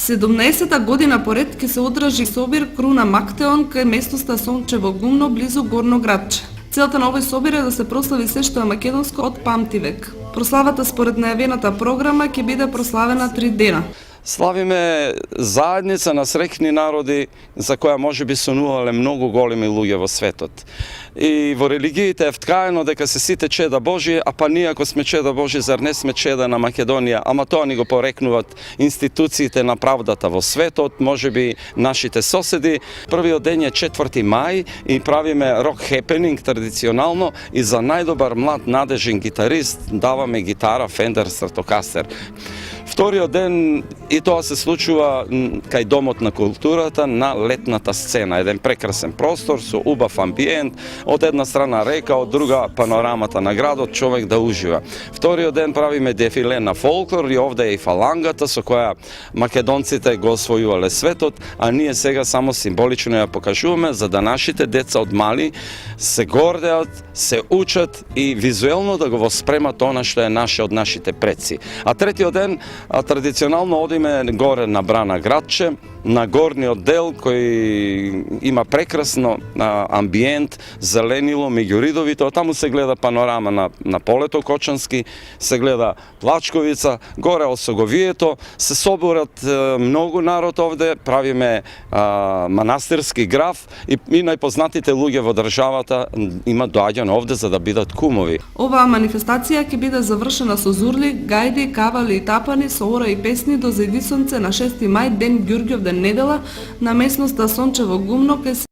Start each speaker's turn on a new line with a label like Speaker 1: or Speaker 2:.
Speaker 1: 17-та година поред ќе се одржи собир Круна Мактеон кај местноста Сончево гумно близу Горно Градче. Целта на овој собир е да се прослави се што е македонско од памтивек. Прославата според најавената програма ќе биде прославена 3 дена.
Speaker 2: Славиме заедница на срекни народи за која може би сонувале многу големи луѓе во светот. И во религиите е вткаено дека се сите чеда Божи, а па ние ако сме чеда Божи, зар не сме чеда на Македонија? Ама тоа ни го порекнуваат институциите на правдата во светот, може би нашите соседи. Првиот ден е 4 мај и правиме рок хепенинг традиционално и за најдобар млад надежен гитарист даваме гитара Fender Stratocaster. Вториот ден и тоа се случува кај Домот на културата на летната сцена. Еден прекрасен простор со убав амбиент, од една страна река, од друга панорамата на градот, човек да ужива. Вториот ден правиме дефиле на фолклор и овде е и фалангата со која македонците го освојувале светот, а ние сега само символично ја покажуваме за да нашите деца од мали се гордеат, се учат и визуелно да го воспремат она што е наше од нашите предци. А третиот ден традиционално одиме горе на Брана Градче, на горниот дел кој има прекрасно амбиент, зеленило меѓу ридовите, таму се гледа панорама на полето Кочански, се гледа Плачковица, горе Осоговието, се соборат многу народ овде, правиме манастирски граф и најпознатите луѓе во државата има доаѓано овде за да бидат кумови.
Speaker 1: Оваа манифестација ќе биде завршена со зурли, гајди, кавали и тапани, со ора и песни до зајдисонце на 6 мај, ден Ѓурѓов ден недела, на местноста Сончево гумно кај